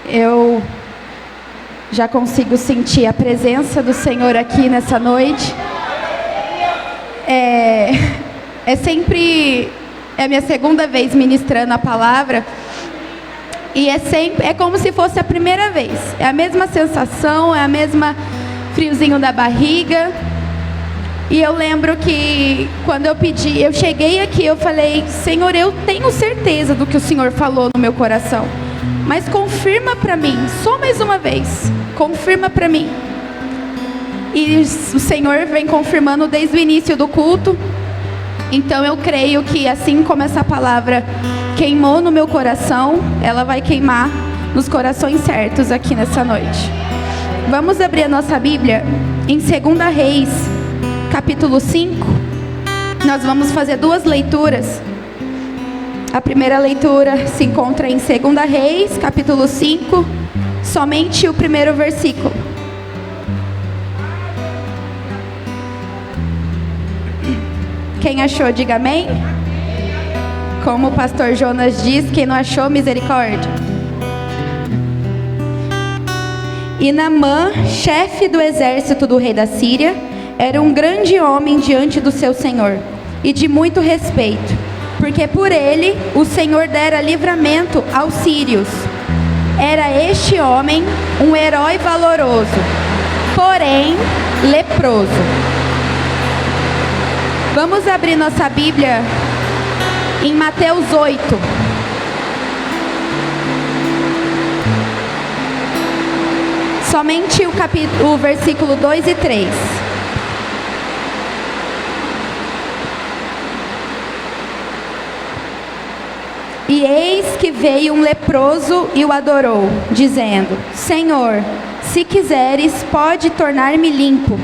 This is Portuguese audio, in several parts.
Eu já consigo sentir a presença do Senhor aqui nessa noite. É a minha segunda vez ministrando a palavra. E é como se fosse a primeira vez. É a mesma sensação, é a mesma friozinho da barriga. E eu lembro que quando eu cheguei aqui, eu falei: Senhor, eu tenho certeza do que o Senhor falou no meu coração, mas confirma para mim, só mais uma vez, confirma para mim. E o Senhor vem confirmando desde o início do culto. Então eu creio que assim como essa palavra queimou no meu coração, ela vai queimar nos corações certos aqui nessa noite. Vamos abrir a nossa Bíblia em 2 Reis, capítulo 5. Nós vamos fazer duas leituras. A primeira leitura se encontra em 2 Reis, capítulo 5, somente o primeiro versículo. Quem achou, diga amém. Como o pastor Jonas diz, quem não achou, misericórdia. E Naamã, chefe do exército do rei da Síria, era um grande homem diante do seu senhor, e de muito respeito, porque por ele o Senhor dera livramento aos sírios. Era este homem um herói valoroso, porém leproso. Vamos abrir nossa Bíblia em Mateus 8. Somente o versículo 2 e 3. E eis que veio um leproso e o adorou, dizendo: Senhor, se quiseres, pode tornar-me limpo.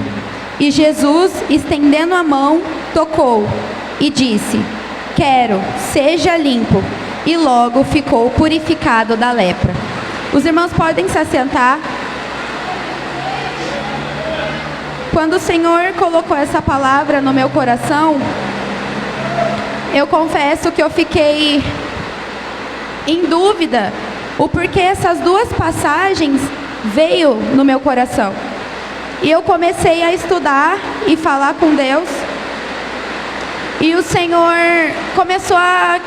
E Jesus, estendendo a mão, tocou e disse: Quero, seja limpo. E logo ficou purificado da lepra. Os irmãos podem se assentar. Quando o Senhor colocou essa palavra no meu coração, eu confesso que eu fiquei em dúvida o porquê essas duas passagens veio no meu coração. E eu comecei a estudar e falar com Deus. E o Senhor começou a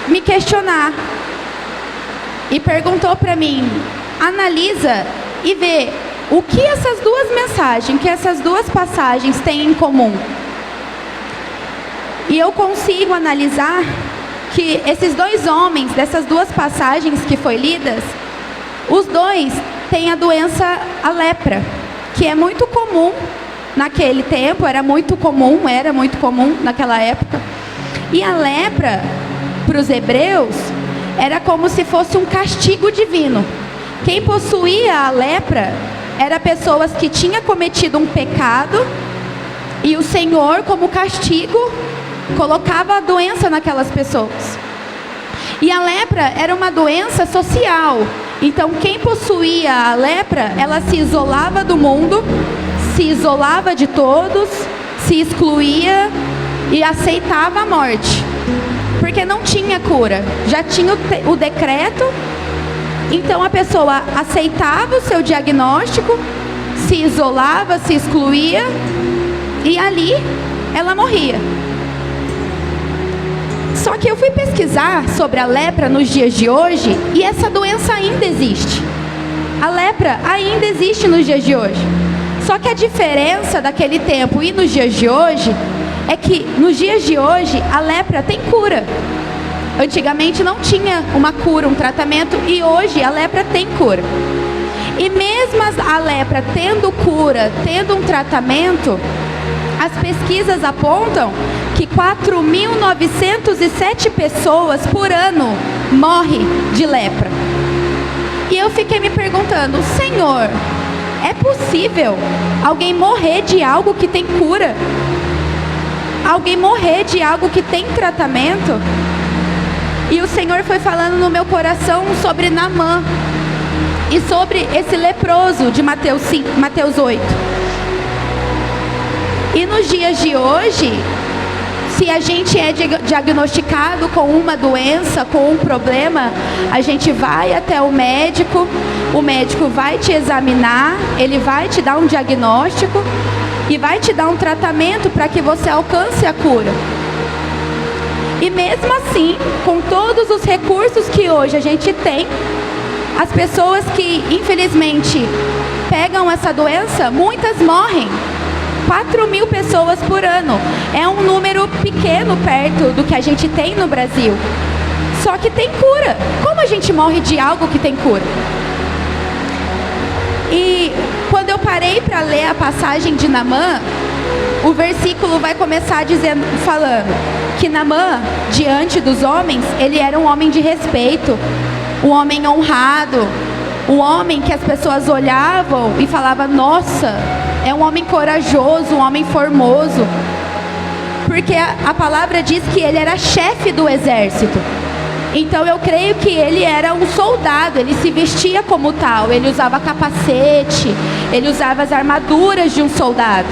me questionar. E perguntou para mim: analisa e vê o que essas duas mensagens, que essas duas passagens têm em comum. E eu consigo analisar que esses dois homens, dessas duas passagens que foi lidas, os dois têm a doença, a lepra, que é muito comum naquele tempo, era muito comum naquela época. E a lepra, para os hebreus, era como se fosse um castigo divino. Quem possuía a lepra eram pessoas que tinham cometido um pecado, e o Senhor, como castigo, colocava a doença naquelas pessoas. E a lepra era uma doença social. Então quem possuía a lepra, ela se isolava do mundo, se isolava de todos, se excluía e aceitava a morte, porque não tinha cura, já tinha o decreto. Então a pessoa aceitava o seu diagnóstico, se isolava, se excluía, e ali ela morria. Só que eu fui pesquisar sobre a lepra nos dias de hoje, e essa doença ainda existe. A lepra ainda existe nos dias de hoje. Só que a diferença daquele tempo e nos dias de hoje é que nos dias de hoje a lepra tem cura. Antigamente não tinha uma cura, um tratamento, e hoje a lepra tem cura. E mesmo a lepra tendo cura, tendo um tratamento, as pesquisas apontam que 4.907 pessoas por ano morrem de lepra. E eu fiquei me perguntando: Senhor, é possível alguém morrer de algo que tem cura? Alguém morrer de algo que tem tratamento? E o Senhor foi falando no meu coração sobre Naamã e sobre esse leproso de Mateus 8. E nos dias de hoje, se a gente é diagnosticado com uma doença, com um problema, a gente vai até o médico vai te examinar, ele vai te dar um diagnóstico e vai te dar um tratamento para que você alcance a cura. E mesmo assim, com todos os recursos que hoje a gente tem, as pessoas que infelizmente pegam essa doença, muitas morrem. 4.000 pessoas por ano. É um número pequeno perto do que a gente tem no Brasil. Só que tem cura. Como a gente morre de algo que tem cura? E quando eu parei para ler a passagem de Naamã, o versículo vai começar falando que Naamã, diante dos homens, ele era um homem de respeito, um homem honrado, um homem que as pessoas olhavam e falavam: nossa, é um homem corajoso, um homem formoso. Porque a palavra diz que ele era chefe do exército. Então eu creio que ele era um soldado, ele se vestia como tal, ele usava capacete, ele usava as armaduras de um soldado.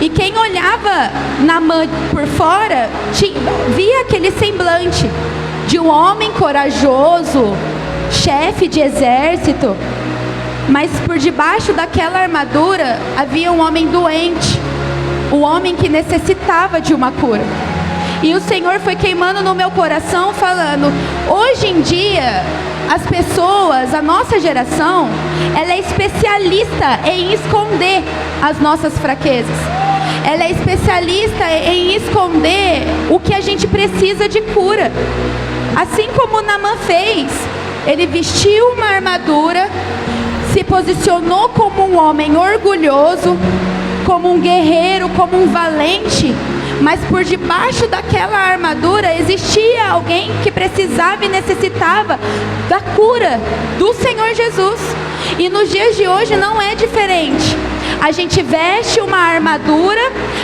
E quem olhava Naamã por fora, via aquele semblante de um homem corajoso, chefe de exército, mas por debaixo daquela armadura havia um homem doente, um homem que necessitava de uma cura. E o Senhor foi queimando no meu coração falando: hoje em dia, as pessoas, a nossa geração, ela é especialista em esconder as nossas fraquezas. Ela é especialista em esconder o que a gente precisa de cura. Assim como Naamã fez, ele vestiu uma armadura, se posicionou como um homem orgulhoso, como um guerreiro, como um valente, mas por debaixo daquela armadura existia alguém que precisava e necessitava da cura do Senhor Jesus. E nos dias de hoje não é diferente. A gente veste uma armadura,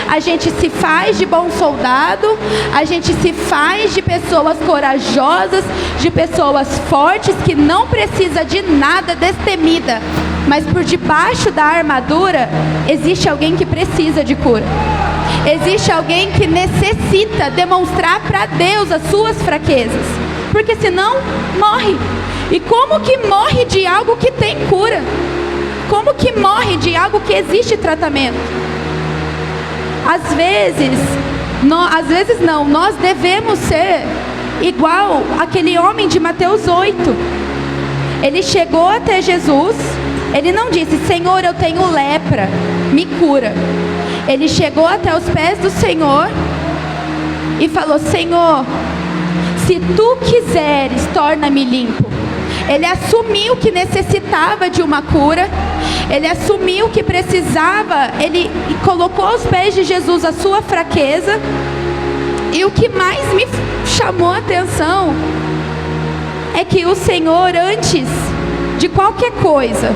a gente se faz de bom soldado, a gente se faz de pessoas corajosas, de pessoas fortes, que não precisa de nada destemida. Mas por debaixo da armadura existe alguém que precisa de cura. Existe alguém que necessita demonstrar para Deus as suas fraquezas, porque senão morre. E como que morre de algo que tem cura? Como que morre de algo que existe tratamento? Às vezes não, nós devemos ser igual aquele homem de Mateus 8. Ele chegou até Jesus, ele não disse: Senhor, eu tenho lepra, me cura. Ele chegou até os pés do Senhor e falou: Senhor, se tu quiseres, torna-me limpo. Ele assumiu que necessitava de uma cura, ele assumiu que precisava, ele colocou aos pés de Jesus a sua fraqueza. E o que mais me chamou a atenção é que o Senhor, antes de qualquer coisa,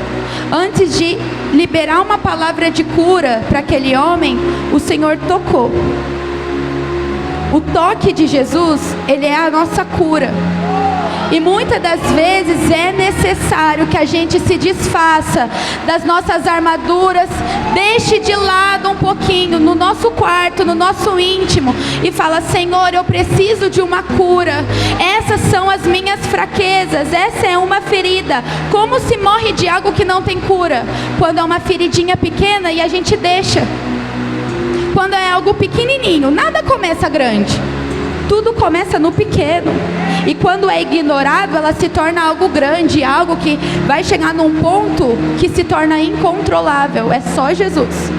antes de liberar uma palavra de cura para aquele homem, o Senhor tocou. O toque de Jesus, ele é a nossa cura. E muitas das vezes é necessário que a gente se desfaça das nossas armaduras, deixe de lado um pouquinho no nosso quarto, no nosso íntimo, e fala: Senhor, eu preciso de uma cura. Essas são as minhas fraquezas, essa é uma ferida. Como se morre de algo que não tem cura? Quando é uma feridinha pequena e a gente deixa. Quando é algo pequenininho, nada começa grande. Tudo começa no pequeno. E quando é ignorado, ela se torna algo grande, algo que vai chegar num ponto que se torna incontrolável. É só Jesus.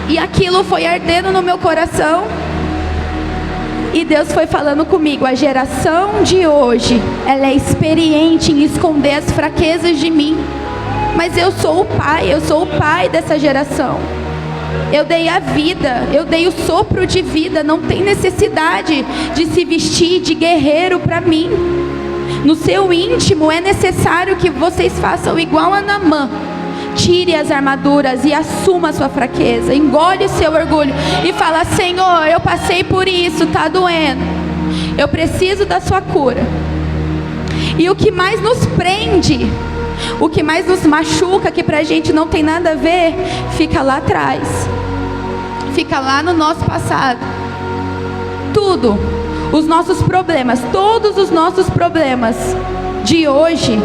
E aquilo foi ardendo no meu coração. E Deus foi falando comigo: a geração de hoje, ela é experiente em esconder as fraquezas de mim. Mas eu sou o pai dessa geração. Eu dei a vida, eu dei o sopro de vida. Não tem necessidade de se vestir de guerreiro para mim. No seu íntimo é necessário que vocês façam igual a Naamã. Tire as armaduras e assuma a sua fraqueza. Engole o seu orgulho e fala: Senhor, eu passei por isso, está doendo. Eu preciso da sua cura. E o que mais nos prende, o que mais nos machuca, que pra gente não tem nada a ver, fica lá atrás. fica lá no nosso passado. Tudo, os nossos problemas, todos os nossos problemas de hoje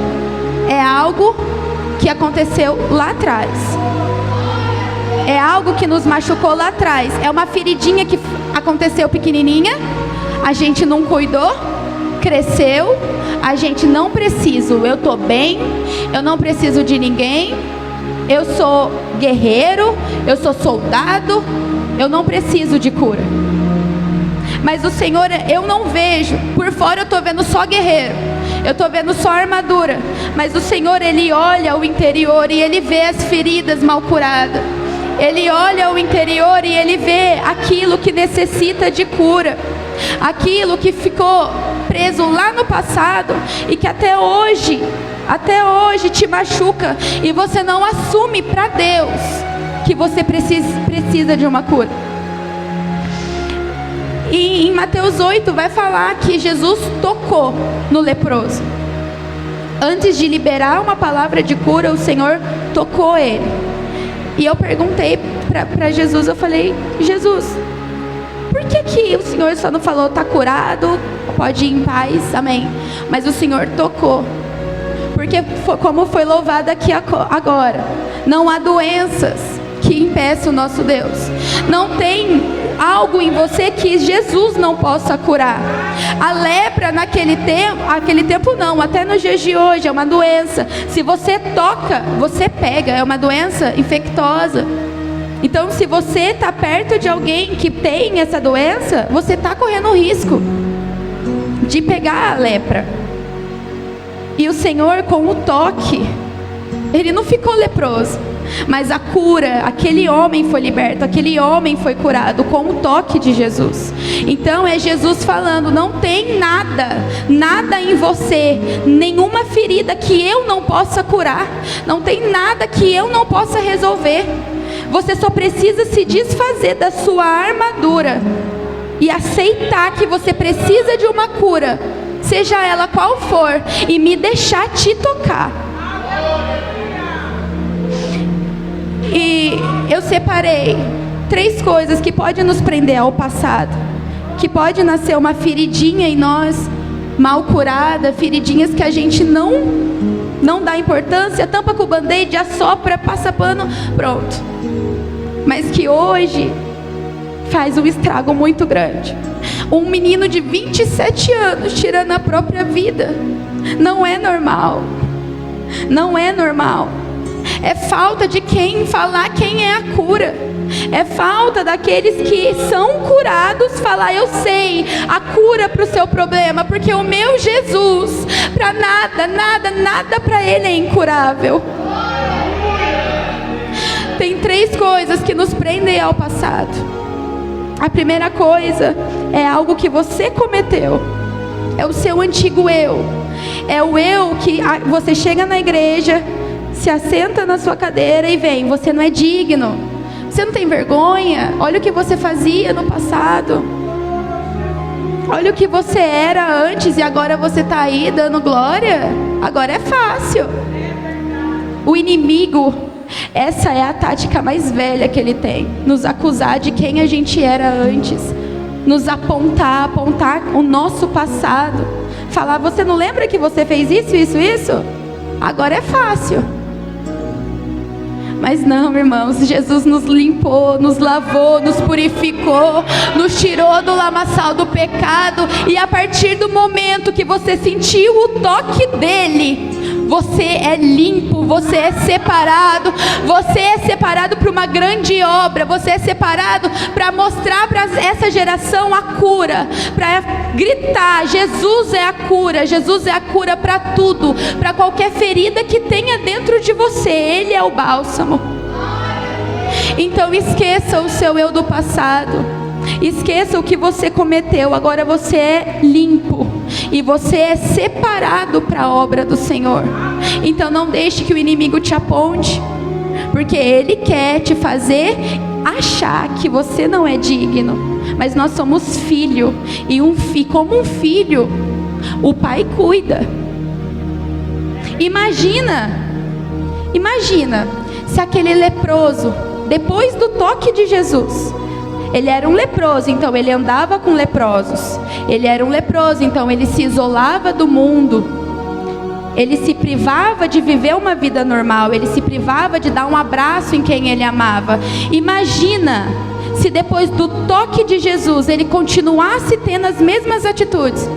é algo que aconteceu lá atrás. É algo que nos machucou lá atrás. É uma feridinha que aconteceu pequenininha, a gente não cuidou, cresceu, a gente não precisa, eu estou bem, eu não preciso de ninguém, eu sou guerreiro, eu sou soldado, eu não preciso de cura. Mas o Senhor, eu não vejo, por fora eu estou vendo só guerreiro, eu estou vendo só armadura, mas o Senhor, Ele olha o interior e Ele vê as feridas mal curadas. Ele olha o interior e Ele vê aquilo que necessita de cura, aquilo que ficou preso lá no passado e que até hoje te machuca, e você não assume para Deus que você precisa de uma cura. E em Mateus 8 vai falar que Jesus tocou no leproso. Antes de liberar uma palavra de cura, o Senhor tocou ele. E eu perguntei para Jesus, eu falei: Jesus, por que o Senhor só não falou, está curado, pode ir em paz, amém? Mas o Senhor tocou. Porque como foi louvado aqui agora, não há doenças que impeçam o nosso Deus. Não tem algo em você que Jesus não possa curar. A lepra naquele tempo não, até nos dias de hoje é uma doença. Se você toca, você pega, é uma doença infectosa. Então, se você está perto de alguém que tem essa doença, você está correndo risco de pegar a lepra. E o Senhor, com o toque, Ele não ficou leproso, mas a cura, aquele homem foi liberto, aquele homem foi curado com o toque de Jesus. Então é Jesus falando: não tem nada em você, nenhuma ferida que eu não possa curar, não tem nada que eu não possa resolver. Você só precisa se desfazer da sua armadura e aceitar que você precisa de uma cura, seja ela qual for, e me deixar te tocar. E eu separei 3 coisas que podem nos prender ao passado, que pode nascer uma feridinha em nós, mal curada, feridinhas que a gente não dá importância, tampa com o band-aid, assopra, passa pano, pronto. Mas que hoje faz um estrago muito grande. Um menino de 27 anos tirando a própria vida. Não é normal. Não é normal. É falta de quem falar quem é a cura. É falta daqueles que são curados falar: eu sei a cura para o seu problema, porque o meu Jesus, para nada para Ele é incurável. Tem 3 coisas que nos prendem ao passado. A primeira coisa é algo que você cometeu. É o seu antigo eu. É o eu que você chega na igreja, se assenta na sua cadeira e vem: você não é digno, você não tem vergonha, olha o que você fazia no passado, olha o que você era antes e agora você está aí dando glória, agora é fácil. O inimigo, essa é a tática mais velha que ele tem: nos acusar de quem a gente era antes, nos apontar o nosso passado, falar: você não lembra que você fez isso? Agora é fácil. Mas não, irmãos, Jesus nos limpou, nos lavou, nos purificou, nos tirou do lamaçal do pecado. E a partir do momento que você sentiu o toque dele, você é limpo, você é separado para uma grande obra, você é separado para mostrar para essa geração a cura, para gritar: Jesus é a cura para tudo, para qualquer ferida que tenha dentro de você, Ele é o bálsamo. Então esqueça o seu eu do passado, esqueça o que você cometeu, agora você é limpo e você é separado para a obra do Senhor. Então não deixe que o inimigo te aponte, porque ele quer te fazer achar que você não é digno. Mas nós somos filho, e como um filho, o pai cuida. Imagina se aquele leproso, depois do toque de Jesus, Ele era um leproso, então ele andava com leprosos. Ele era um leproso, então ele se isolava do mundo. Ele se privava de viver uma vida normal. Ele se privava de dar um abraço em quem ele amava. Imagina se depois do toque de Jesus ele continuasse tendo as mesmas atitudes.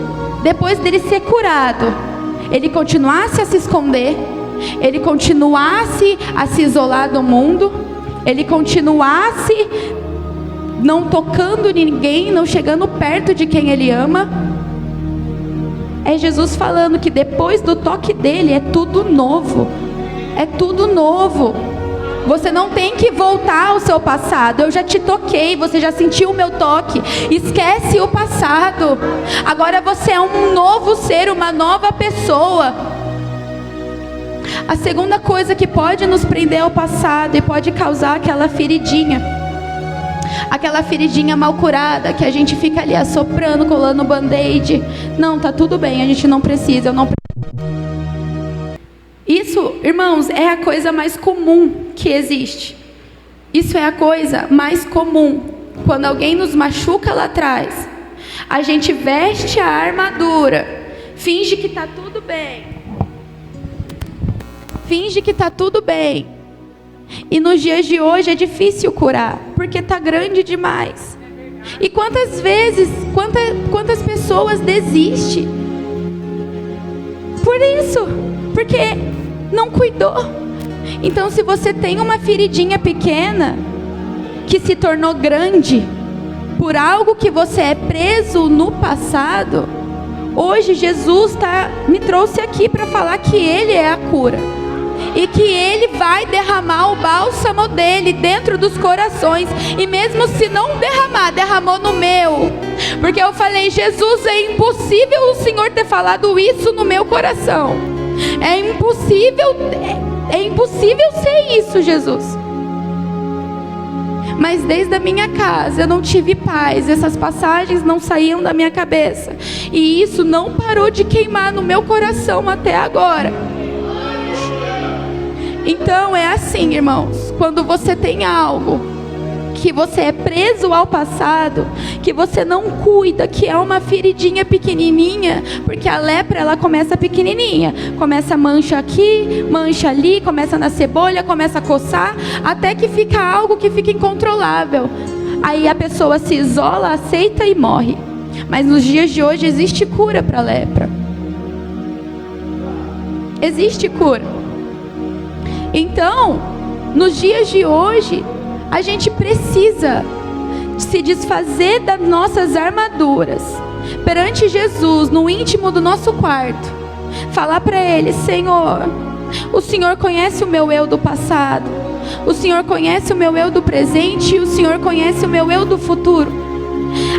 Depois dele ser curado, ele continuasse a se esconder, ele continuasse a se isolar do mundo, ele continuasse não tocando ninguém, não chegando perto de quem ele ama. É Jesus falando que depois do toque dele é tudo novo. É tudo novo. Você não tem que voltar ao seu passado. Eu já te toquei, você já sentiu o meu toque. Esquece o passado. Agora você é um novo ser, uma nova pessoa. A segunda coisa que pode nos prender ao passado e pode causar aquela feridinha mal curada, que a gente fica ali assoprando, colando band-aid. Não, tá tudo bem, a gente não precisa, eu não preciso. Isso, irmãos, é a coisa mais comum que existe. Isso é a coisa mais comum. Quando alguém nos machuca lá atrás, a gente veste a armadura, finge que tá tudo bem. Finge que tá tudo bem. E nos dias de hoje é difícil curar, porque tá grande demais. E quantas vezes, quantas pessoas desistem por isso, porque não cuidou. Então, se você tem uma feridinha pequena que se tornou grande por algo que você é preso no passado, hoje Jesus me trouxe aqui para falar que Ele é a cura. E que Ele vai derramar o bálsamo dele dentro dos corações. E mesmo se não derramar, derramou no meu. Porque eu falei, Jesus, é impossível o Senhor ter falado isso no meu coração. É impossível ser isso, Jesus. Mas desde a minha casa eu não tive paz. Essas passagens não saíam da minha cabeça. E isso não parou de queimar no meu coração até agora. Então é assim, irmãos, quando você tem algo que você é preso ao passado, que você não cuida, que é uma feridinha pequenininha, porque a lepra ela começa pequenininha, começa mancha aqui, mancha ali, começa na cebolha, começa a coçar, até que fica algo que fica incontrolável. Aí a pessoa se isola, aceita e morre. Mas nos dias de hoje existe cura para a lepra. Existe cura. Então, nos dias de hoje, a gente precisa se desfazer das nossas armaduras perante Jesus, no íntimo do nosso quarto. Falar para Ele, Senhor, o Senhor conhece o meu eu do passado, o Senhor conhece o meu eu do presente e o Senhor conhece o meu eu do futuro.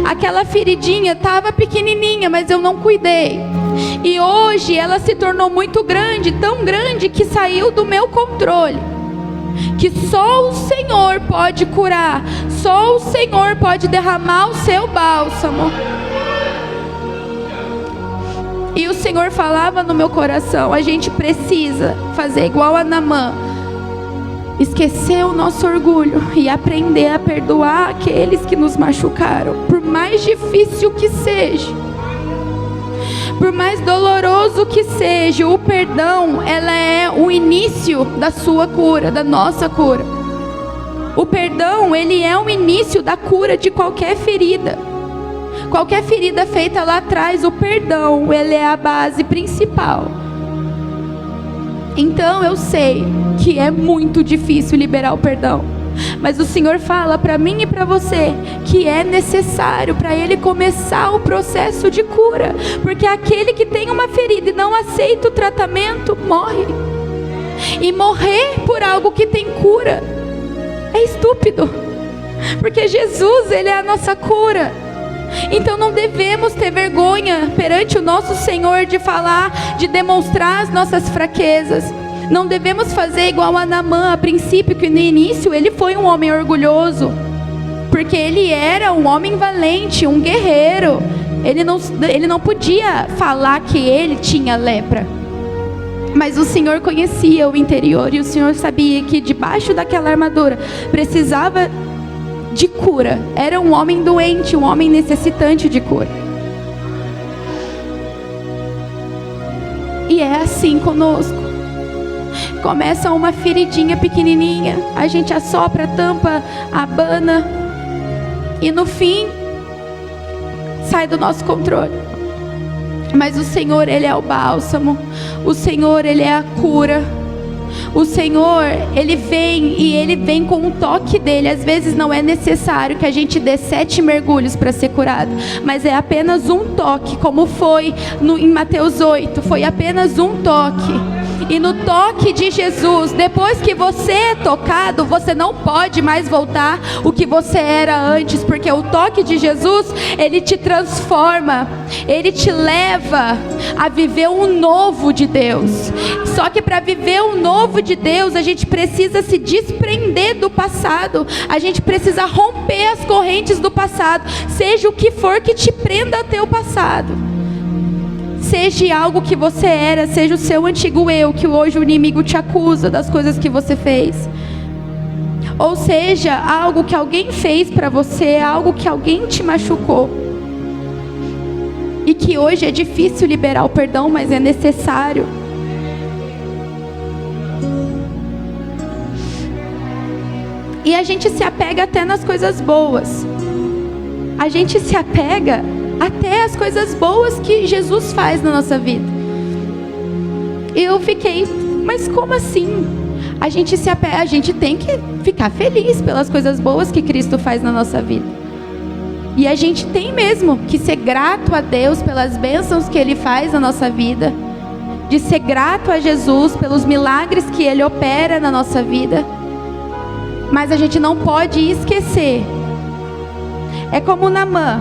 Aquela feridinha estava pequenininha, mas eu não cuidei. E hoje ela se tornou muito grande, tão grande que saiu do meu controle. Que só o Senhor pode curar, só o Senhor pode derramar o seu bálsamo. E o Senhor falava no meu coração, a gente precisa fazer igual a Naamã, esquecer o nosso orgulho e aprender a perdoar aqueles que nos machucaram, por mais difícil que seja. Por mais doloroso que seja, o perdão, ela é o início da sua cura, da nossa cura. O perdão, ele é o início da cura de qualquer ferida. Qualquer ferida feita lá atrás, o perdão, ele é a base principal. Então eu sei que é muito difícil liberar o perdão. Mas o Senhor fala para mim e para você que é necessário para Ele começar o processo de cura. Porque aquele que tem uma ferida e não aceita o tratamento, morre. E morrer por algo que tem cura é estúpido. Porque Jesus, Ele é a nossa cura. Então não devemos ter vergonha perante o nosso Senhor de falar, de demonstrar as nossas fraquezas. Não devemos fazer igual a Naamã a princípio, que no início ele foi um homem orgulhoso, porque ele era um homem valente, um guerreiro. Ele não podia falar que ele tinha lepra. Mas o Senhor conhecia o interior e o Senhor sabia que debaixo daquela armadura precisava de cura. Era um homem doente, um homem necessitante de cura. E é assim conosco. Começa uma feridinha pequenininha, a gente assopra, tampa, abana, e no fim sai do nosso controle. Mas o Senhor, Ele é o bálsamo. O Senhor, Ele é a cura. O Senhor, Ele vem, e Ele vem com um toque dEle. Às vezes não é necessário que a gente dê 7 mergulhos para ser curado, mas é apenas um toque, como foi em Mateus 8. Foi apenas um toque. E no toque de Jesus, depois que você é tocado, você não pode mais voltar o que você era antes, porque o toque de Jesus, Ele te transforma, Ele te leva a viver um novo de Deus. Só que para viver um novo de Deus, a gente precisa se desprender do passado, a gente precisa romper as correntes do passado, seja o que for que te prenda ao teu passado. Seja algo que você era, seja o seu antigo eu, que hoje o inimigo te acusa das coisas que você fez. Ou seja, algo que alguém fez para você, algo que alguém te machucou. E que hoje é difícil liberar o perdão, mas é necessário. E a gente se apega até nas coisas boas. A gente se apega até as coisas boas que Jesus faz na nossa vida. Eu fiquei, mas como assim? A gente se apega, a gente tem que ficar feliz pelas coisas boas que Cristo faz na nossa vida. E a gente tem mesmo que ser grato a Deus pelas bênçãos que Ele faz na nossa vida, de ser grato a Jesus pelos milagres que Ele opera na nossa vida. Mas a gente não pode esquecer. É como Naamã.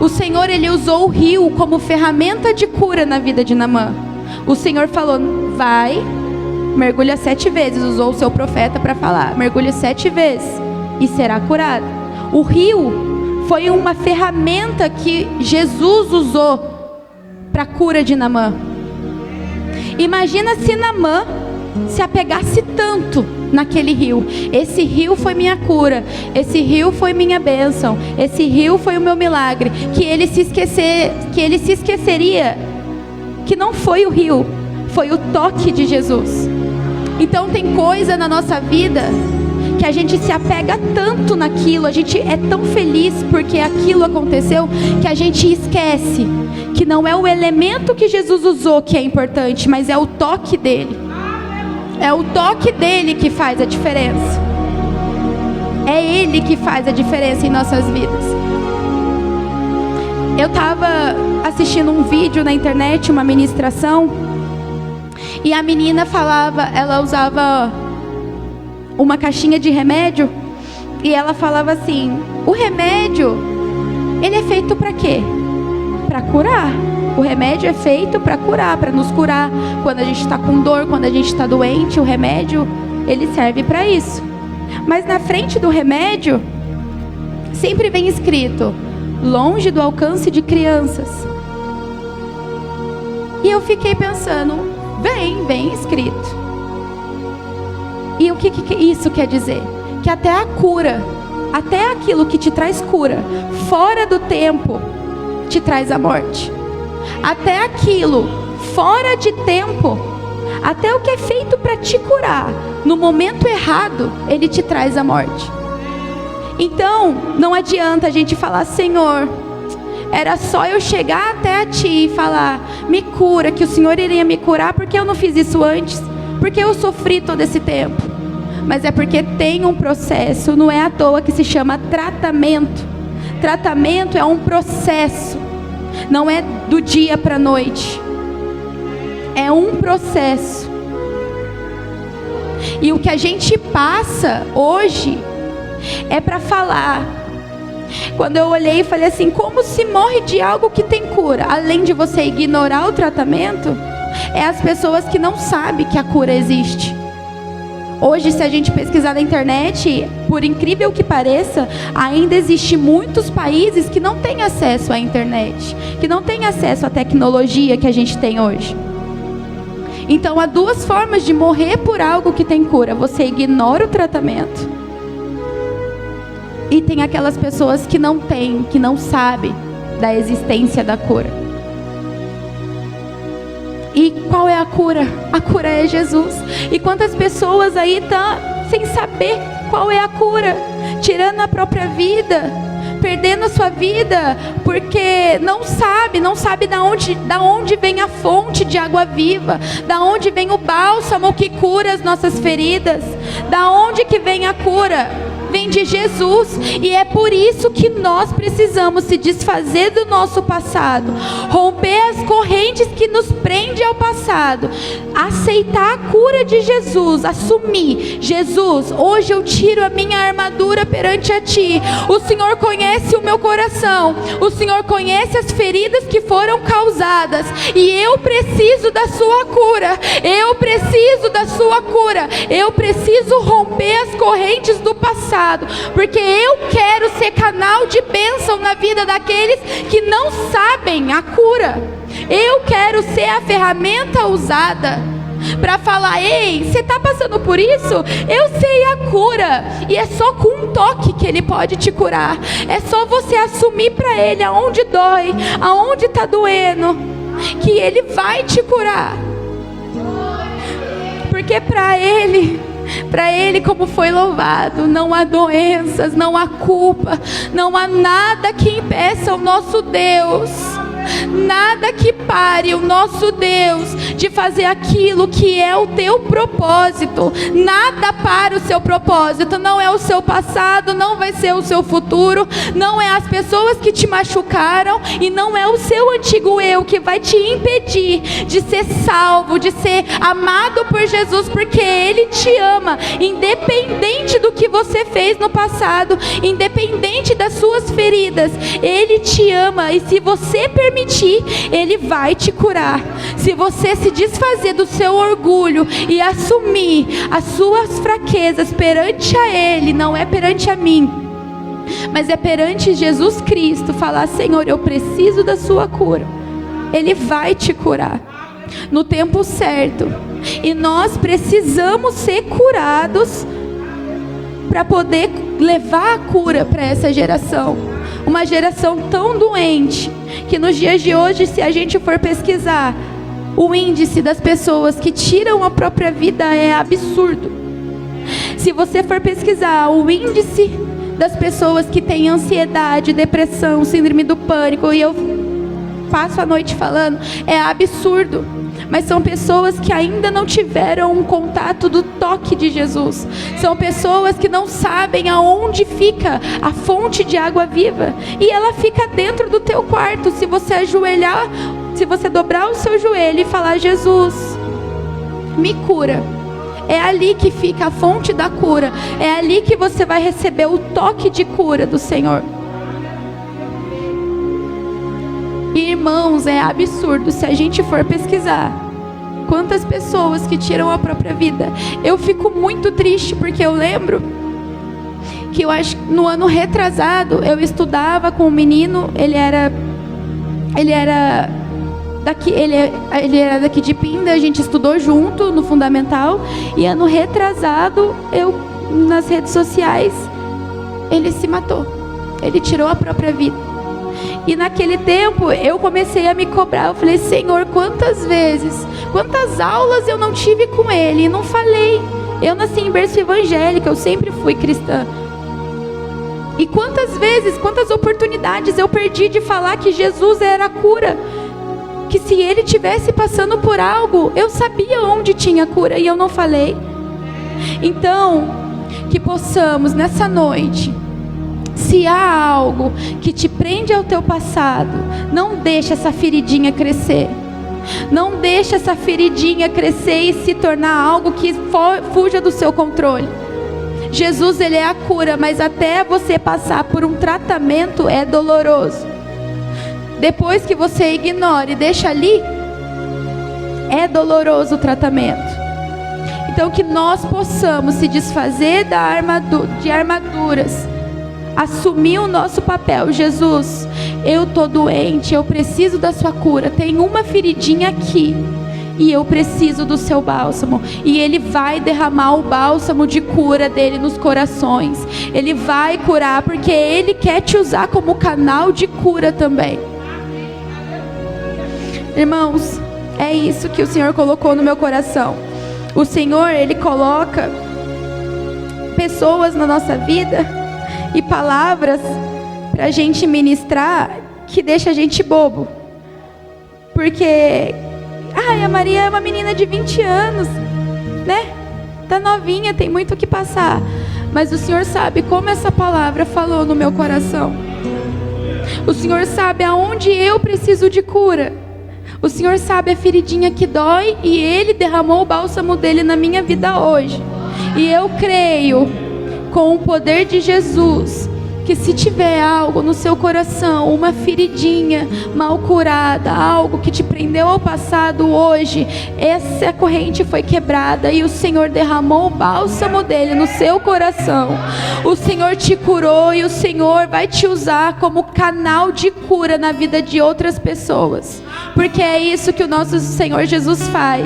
O Senhor, Ele usou o rio como ferramenta de cura na vida de Naamã. O Senhor falou, vai, mergulha 7 vezes. Usou o seu profeta para falar, mergulha 7 vezes e será curado. O rio foi uma ferramenta que Jesus usou para a cura de Naamã. Imagina se Naamã se apegasse tanto naquele rio. Esse rio foi minha cura, esse rio foi minha bênção, esse rio foi o meu milagre, que ele se esqueceria que não foi o rio, foi o toque de Jesus. Então tem coisa na nossa vida que a gente se apega tanto naquilo, a gente é tão feliz porque aquilo aconteceu, que a gente esquece que não é o elemento que Jesus usou que é importante, mas é o toque dele. É o toque dele que faz a diferença. É ele que faz a diferença em nossas vidas. Eu estava assistindo um vídeo na internet, uma ministração, e a menina falava, ela usava uma caixinha de remédio, e ela falava assim, o remédio, ele é feito para quê? Para curar. O remédio é feito para curar, para nos curar. Quando a gente está com dor, quando a gente está doente, o remédio, ele serve para isso. Mas na frente do remédio, sempre vem escrito, longe do alcance de crianças. E eu fiquei pensando, vem escrito. E o que isso quer dizer? Que até a cura, até aquilo que te traz cura, fora do tempo, te traz a morte. Até aquilo fora de tempo, até o que é feito para te curar, no momento errado, ele te traz a morte. Então, não adianta a gente falar, Senhor, era só eu chegar até a Ti e falar, me cura, que o Senhor iria me curar, porque eu não fiz isso antes, porque eu sofri todo esse tempo. Mas é porque tem um processo, não é à toa que se chama tratamento. Tratamento é um processo. Não é do dia para a noite. É um processo. E o que a gente passa hoje é para falar. Quando eu olhei e falei assim, como se morre de algo que tem cura? Além de você ignorar o tratamento, é as pessoas que não sabem que a cura existe. Hoje, se a gente pesquisar na internet, por incrível que pareça, ainda existe muitos países que não têm acesso à internet, que não têm acesso à tecnologia que a gente tem hoje. Então, há 2 formas de morrer por algo que tem cura. Você ignora o tratamento, E tem aquelas pessoas que não têm, que não sabem da existência da cura. E qual é a cura? A cura é Jesus. E quantas pessoas aí estão sem saber qual é a cura, tirando a própria vida, perdendo a sua vida, porque não sabe da onde vem a fonte de água viva, da onde vem o bálsamo que cura as nossas feridas, da onde que vem a cura? Vem de Jesus. E é por isso que nós precisamos se desfazer do nosso passado, romper as correntes que nos prendem ao passado, aceitar a cura de Jesus, assumir: Jesus, hoje eu tiro a minha armadura perante a Ti. O Senhor conhece o meu coração, o Senhor conhece as feridas que foram causadas, e eu preciso da Sua cura, eu preciso da Sua cura, eu preciso romper as correntes do passado, porque eu quero ser canal de bênção na vida daqueles que não sabem a cura. Eu quero ser a ferramenta usada para falar: ei, você está passando por isso? Eu sei a cura, e é só com um toque que Ele pode te curar. É só você assumir para Ele aonde dói, aonde está doendo, que Ele vai te curar. Porque para Ele, como foi louvado, não há doenças, não há culpa, não há nada que impeça o nosso Deus, nada que pare o nosso Deus de fazer aquilo que é o teu propósito. Nada para o seu propósito. Não é o seu passado, não vai ser o seu futuro, não é as pessoas que te machucaram, e não é o seu antigo eu que vai te impedir de ser salvo, de ser amado por Jesus, porque Ele te ama, independente do que você fez no passado, independente das suas feridas. Ele te ama, e se você permitir, Ele vai te curar. Se você se desfazer do seu orgulho e assumir as suas fraquezas perante a Ele, não é perante a mim, mas é perante Jesus Cristo, falar: Senhor, eu preciso da sua cura. Ele vai te curar no tempo certo. E nós precisamos ser curados para poder levar a cura para essa geração. Uma geração tão doente que nos dias de hoje, se a gente for pesquisar, o índice das pessoas que tiram a própria vida é absurdo. Se você for pesquisar o índice das pessoas que têm ansiedade, depressão, síndrome do pânico, e eu passo a noite falando, é absurdo. Mas são pessoas que ainda não tiveram um contato do toque de Jesus. São pessoas que não sabem aonde fica a fonte de água viva. E ela fica dentro do teu quarto. Se você ajoelhar, se você dobrar o seu joelho e falar: Jesus, me cura. É ali que fica a fonte da cura. É ali que você vai receber o toque de cura do Senhor. Irmãos, é absurdo se a gente for pesquisar quantas pessoas que tiram a própria vida. Eu fico muito triste, porque eu lembro que eu acho no ano retrasado eu estudava com um menino. Ele era daqui de Pinda. A gente estudou junto no fundamental, e ano retrasado, eu nas redes sociais, ele se matou. Ele tirou a própria vida. E naquele tempo eu comecei a me cobrar. Eu falei: Senhor, quantas vezes, quantas aulas eu não tive com Ele e não falei. Eu nasci em berço evangélico, eu sempre fui cristã. E quantas vezes, quantas oportunidades eu perdi de falar que Jesus era a cura, que se Ele estivesse passando por algo, eu sabia onde tinha cura, e eu não falei. Então, que possamos nessa noite, se há algo que te prende ao teu passado, não deixe essa feridinha crescer. Não deixe essa feridinha crescer e se tornar algo que fuja do seu controle. Jesus, Ele é a cura, mas até você passar por um tratamento é doloroso. Depois que você ignora e deixa ali, é doloroso o tratamento. Então que nós possamos se desfazer de armaduras, assumir o nosso papel. Jesus, eu estou doente, eu preciso da sua cura. Tem uma feridinha aqui, e eu preciso do seu bálsamo. E Ele vai derramar o bálsamo de cura dele nos corações. Ele vai curar, porque Ele quer te usar como canal de cura também. Irmãos, é isso que o Senhor colocou no meu coração. O Senhor, Ele coloca pessoas na nossa vida e palavras para a gente ministrar que deixa a gente bobo. Porque a Maria é uma menina de 20 anos, né? Tá novinha, tem muito o que passar. Mas o Senhor sabe como essa palavra falou no meu coração. O Senhor sabe aonde eu preciso de cura. O Senhor sabe a feridinha que dói, e Ele derramou o bálsamo dele na minha vida hoje. E eu creio, com o poder de Jesus, que se tiver algo no seu coração, uma feridinha mal curada, algo que te prendeu ao passado hoje, essa corrente foi quebrada e o Senhor derramou o bálsamo dele no seu coração. O Senhor te curou e o Senhor vai te usar como canal de cura na vida de outras pessoas. Porque é isso que o nosso Senhor Jesus faz.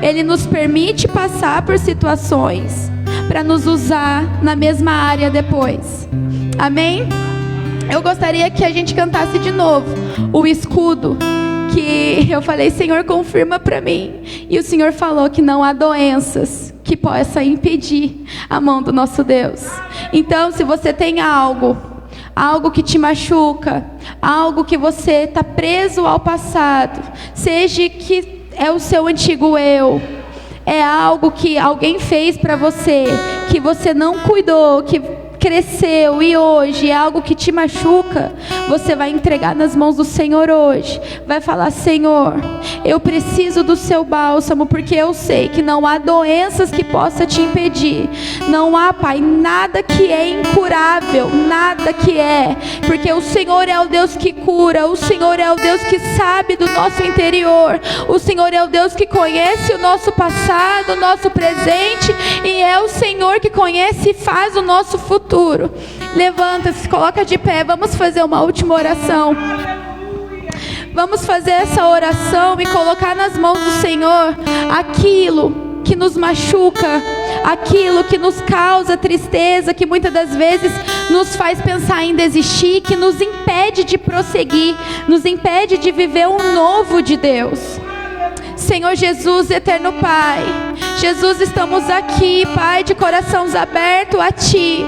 Ele nos permite passar por situações para nos usar na mesma área depois. Amém? Eu gostaria que a gente cantasse de novo o escudo, que eu falei, Senhor, confirma para mim. E o Senhor falou que não há doenças que possa impedir a mão do nosso Deus. Então, se você tem algo que te machuca, algo que você está preso ao passado, seja que é o seu antigo eu, é algo que alguém fez para você, que você não cuidou, que cresceu e hoje é algo que te machuca, você vai entregar nas mãos do Senhor hoje. Vai falar, Senhor, eu preciso do seu bálsamo, porque eu sei que não há doenças que possa te impedir. Não há, Pai, nada que é incurável, nada que é, porque o Senhor é o Deus que cura, o Senhor é o Deus que sabe do nosso interior, o Senhor é o Deus que conhece o nosso passado, o nosso presente, e é o Senhor que conhece e faz o nosso futuro. Levanta-se, coloca de pé, vamos fazer uma última oração. Vamos fazer essa oração e colocar nas mãos do Senhor aquilo que nos machuca, aquilo que nos causa tristeza, que muitas das vezes nos faz pensar em desistir, que nos impede de prosseguir, nos impede de viver o novo de Deus. Senhor Jesus, eterno Pai, Jesus, estamos aqui, Pai, de corações abertos a Ti.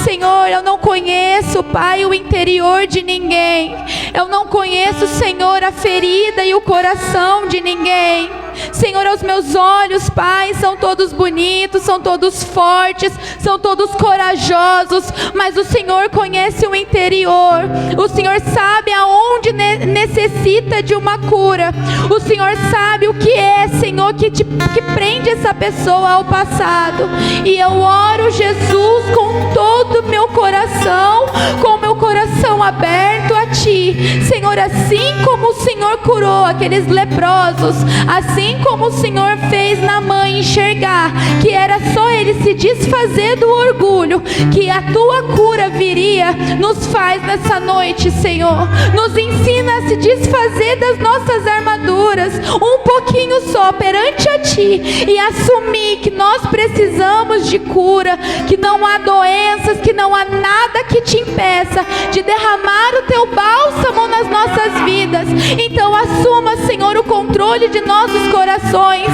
Senhor, eu não conheço, Pai, o interior de ninguém. Eu não conheço, Senhor, a ferida e o coração de ninguém. Senhor, aos meus olhos, Pai, são todos bonitos, são todos fortes, são todos corajosos, mas o Senhor conhece o interior. O Senhor sabe aonde necessita de uma cura. O Senhor sabe o que é, Senhor, que prende essa pessoa ao passado. E eu oro, Jesus, com todo o meu coração, com o meu coração aberto a Ti. Senhor, assim como o Senhor curou aqueles leprosos, assim como o Senhor fez Naamã enxergar que era só ele se desfazer do orgulho, que a Tua cura viria, nos faz nessa noite, Senhor. Nos ensina a se desfazer das nossas armaduras, um pouquinho só perante a Ti, e assumir que nós precisamos de cura, que não há doenças, que não há nada que te impeça de derramar o Teu bálsamo nas nossas vidas. Então assuma, Senhor, o controle de nossos corações.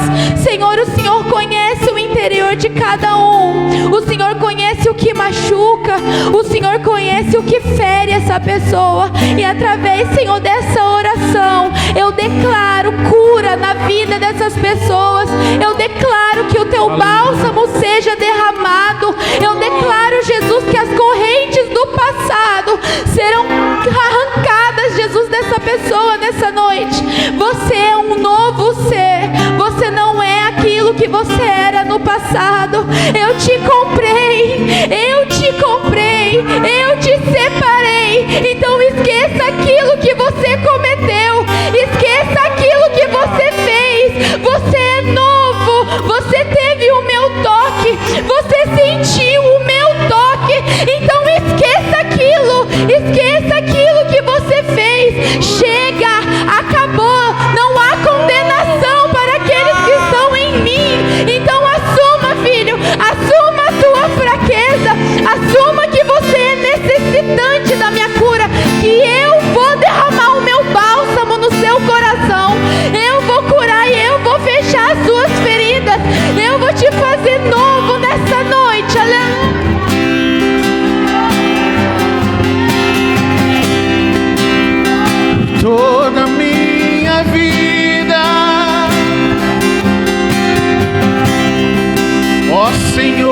Senhor, o Senhor conhece o interior de cada um. O Senhor conhece o que machuca. O Senhor conhece o que fere essa pessoa. E através, Senhor, dessa oração, eu declaro cura na vida dessas pessoas. Eu declaro que o Teu bálsamo seja derramado. Eu declaro, Jesus, que as correntes do passado serão arrancadas, Jesus, dessa pessoa nessa noite. Você é um novo ser. Você não é aquilo que você era no passado. Eu te comprei, eu te comprei, eu te separei. Então esqueça aquilo que você cometeu, esqueça aquilo que você fez. Você é novo, você teve o meu toque, você sentiu o meu toque. Então esqueça aquilo que você fez. Chega, acabou, não há condenação para Senhor.